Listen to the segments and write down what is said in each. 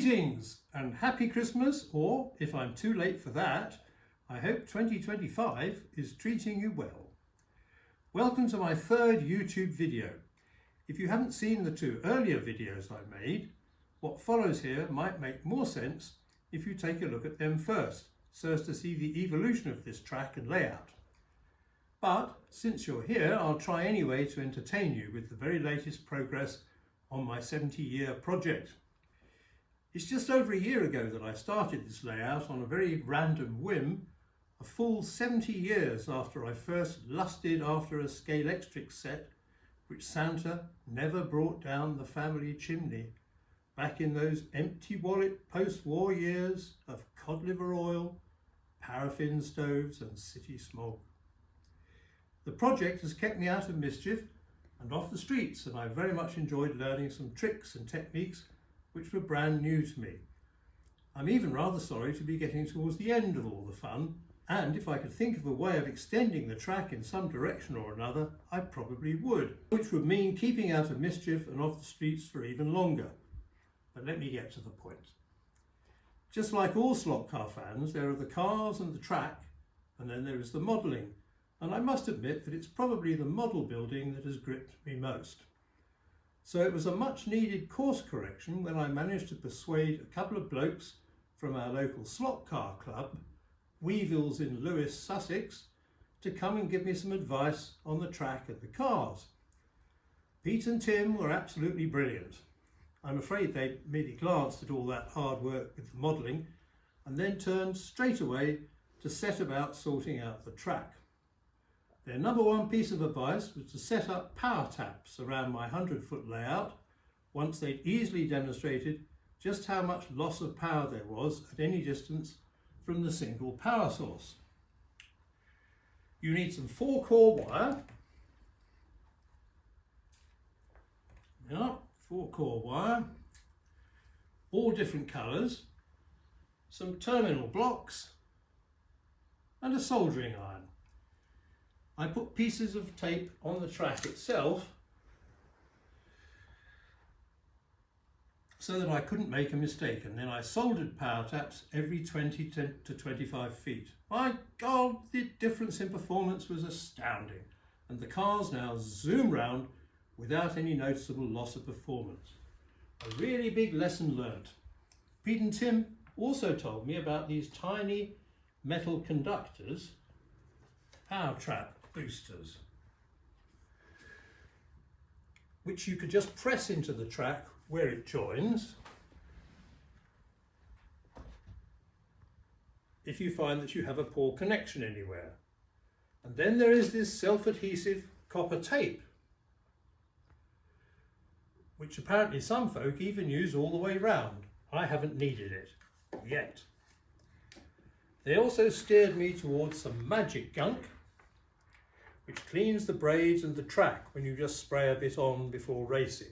Greetings and happy Christmas, or if I'm too late for that, I hope 2025 is treating you well. Welcome to my third YouTube video. If you haven't seen the two earlier videos I made, what follows here might make more sense if you take a look at them first, so as to see the evolution of this track and layout. But since you're here, I'll try anyway to entertain you with the very latest progress on my 70-year project. It's just over a year ago that I started this layout on a very random whim, a full 70 years after I first lusted after a Scalextric set which Santa never brought down the family chimney back in those empty wallet post-war years of cod liver oil, paraffin stoves and city smog. The project has kept me out of mischief and off the streets, and I very much enjoyed learning some tricks and techniques which were brand new to me. I'm even rather sorry to be getting towards the end of all the fun, and if I could think of a way of extending the track in some direction or another, I probably would, which would mean keeping out of mischief and off the streets for even longer. But let me get to the point. Just like all slot car fans, there are the cars and the track, and then there is the modelling. And I must admit that it's probably the model building that has gripped me most. So it was a much needed course correction when I managed to persuade a couple of blokes from our local slot car club, Weevils in Lewes, Sussex, to come and give me some advice on the track and the cars. Pete and Tim were absolutely brilliant. I'm afraid they merely glanced at all that hard work with the modelling and then turned straight away to set about sorting out the track. Their number one piece of advice was to set up power taps around my 100-foot layout once they'd easily demonstrated just how much loss of power there was at any distance from the single power source. You need some 4-core wire. Yeah, 4-core wire, all different colours, some terminal blocks and a soldering iron. I put pieces of tape on the track itself so that I couldn't make a mistake, and then I soldered power taps every 20 to 25 feet. My God, the difference in performance was astounding, and the cars now zoom round without any noticeable loss of performance. A really big lesson learnt. Pete and Tim also told me about these tiny metal conductors, power trap boosters, which you could just press into the track where it joins if you find that you have a poor connection anywhere. And then there is this self-adhesive copper tape, which apparently some folk even use all the way round. I haven't needed it yet. They also steered me towards some magic gunk, which cleans the braids and the track when you just spray a bit on before racing.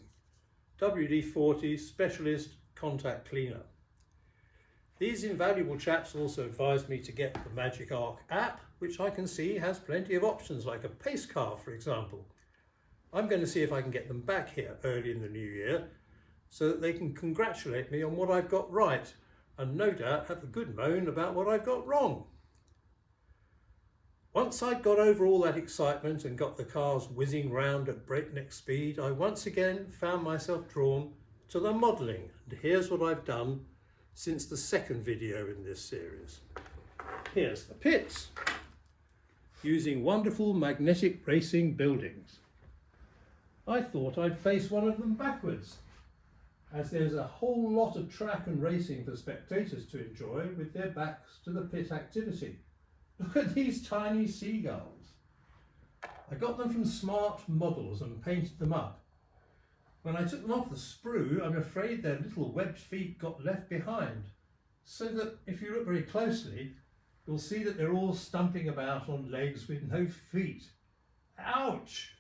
WD-40 Specialist Contact Cleaner. These invaluable chaps also advised me to get the Magic Arc app, which I can see has plenty of options, like a pace car, for example. I'm going to see if I can get them back here early in the new year so that they can congratulate me on what I've got right and no doubt have a good moan about what I've got wrong. Once I'd got over all that excitement and got the cars whizzing round at breakneck speed, I once again found myself drawn to the modelling, and here's what I've done since the second video in this series. Here's the pits, using wonderful magnetic racing buildings. I thought I'd face one of them backwards, as there's a whole lot of track and racing for spectators to enjoy with their backs to the pit activity. Look at these tiny seagulls. I got them from Smart Models and painted them up. When I took them off the sprue, I'm afraid their little webbed feet got left behind, so that if you look very closely, you'll see that they're all stumping about on legs with no feet. Ouch!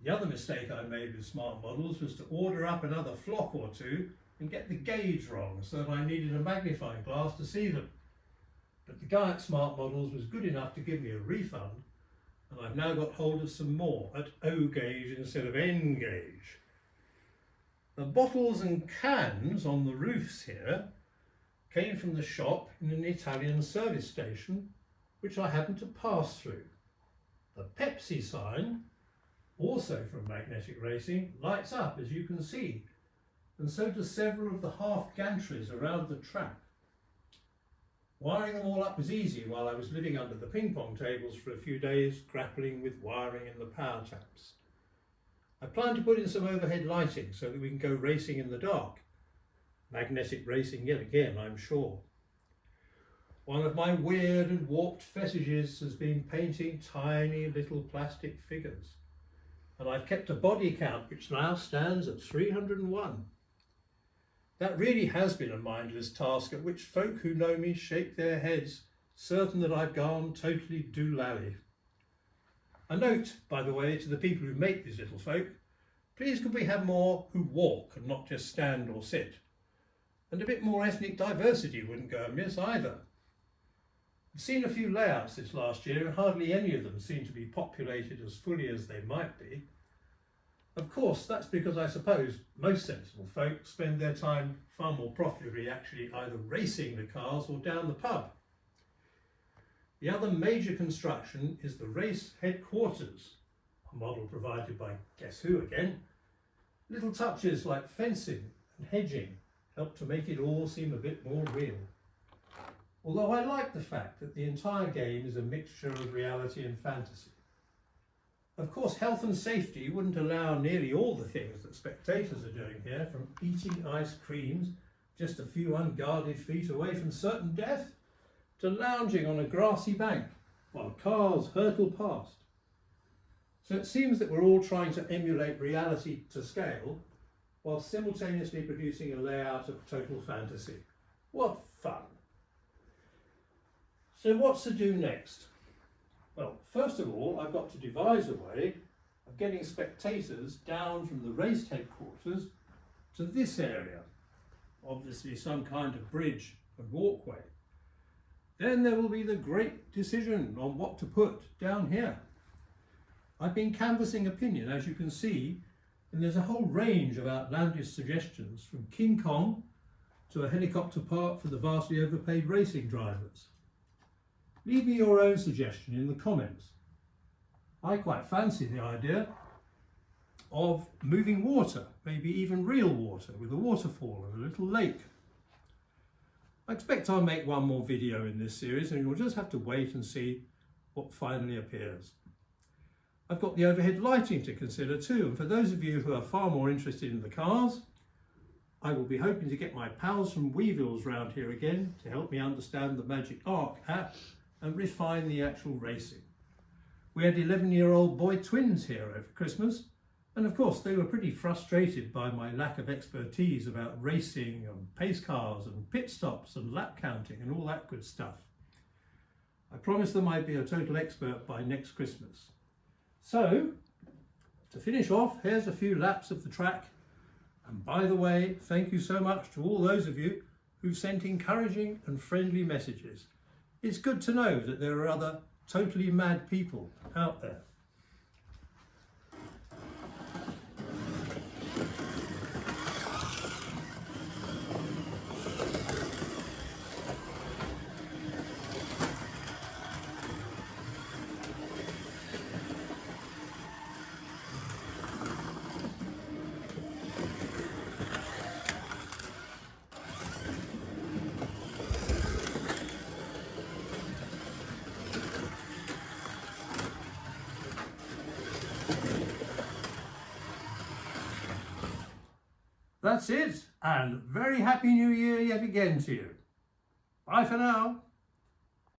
The other mistake I made with Smart Models was to order up another flock or two and get the gauge wrong, so that I needed a magnifying glass to see them. But the guy at Smart Models was good enough to give me a refund, and I've now got hold of some more at O gauge instead of N gauge. The bottles and cans on the roofs here came from the shop in an Italian service station which I happened to pass through. The Pepsi sign, also from Magnetic Racing, lights up as you can see, and so do several of the half gantries around the track. Wiring them all up was easy while I was living under the ping pong tables for a few days, grappling with wiring in the power taps. I plan to put in some overhead lighting so that we can go racing in the dark. Magnetic Racing yet again, I'm sure. One of my weird and warped fetishes has been painting tiny little plastic figures, and I've kept a body count which now stands at 301. That really has been a mindless task at which folk who know me shake their heads, certain that I've gone totally doolally. A note, by the way, to the people who make these little folk: please could we have more who walk and not just stand or sit? And a bit more ethnic diversity wouldn't go amiss either. I've seen a few layouts this last year and hardly any of them seem to be populated as fully as they might be. Of course, that's because I suppose most sensible folk spend their time far more profitably actually either racing the cars or down the pub. The other major construction is the race headquarters, a model provided by guess who again. Little touches like fencing and hedging help to make it all seem a bit more real. Although I like the fact that the entire game is a mixture of reality and fantasy. Of course, health and safety wouldn't allow nearly all the things that spectators are doing here, from eating ice creams just a few unguarded feet away from certain death, to lounging on a grassy bank while cars hurtle past. So it seems that we're all trying to emulate reality to scale while simultaneously producing a layout of total fantasy. What fun! So what's to do next? Well, first of all, I've got to devise a way of getting spectators down from the race headquarters to this area, obviously some kind of bridge and walkway. Then there will be the great decision on what to put down here. I've been canvassing opinion, as you can see, and there's a whole range of outlandish suggestions, from King Kong to a helicopter park for the vastly overpaid racing drivers. Leave me your own suggestion in the comments. I quite fancy the idea of moving water, maybe even real water, with a waterfall and a little lake. I expect I'll make one more video in this series, and you'll just have to wait and see what finally appears. I've got the overhead lighting to consider too, and for those of you who are far more interested in the cars, I will be hoping to get my pals from Weevils round here again to help me understand the Magic Arc app and refine the actual racing. We had 11-year-old boy twins here over Christmas, and of course they were pretty frustrated by my lack of expertise about racing and pace cars and pit stops and lap counting and all that good stuff. I promised them I'd be a total expert by next Christmas. So, to finish off, here's a few laps of the track. And by the way, thank you so much to all those of you who've sent encouraging and friendly messages. It's good to know that there are other totally mad people out there. That's it, and very happy New Year yet again to you. Bye for now.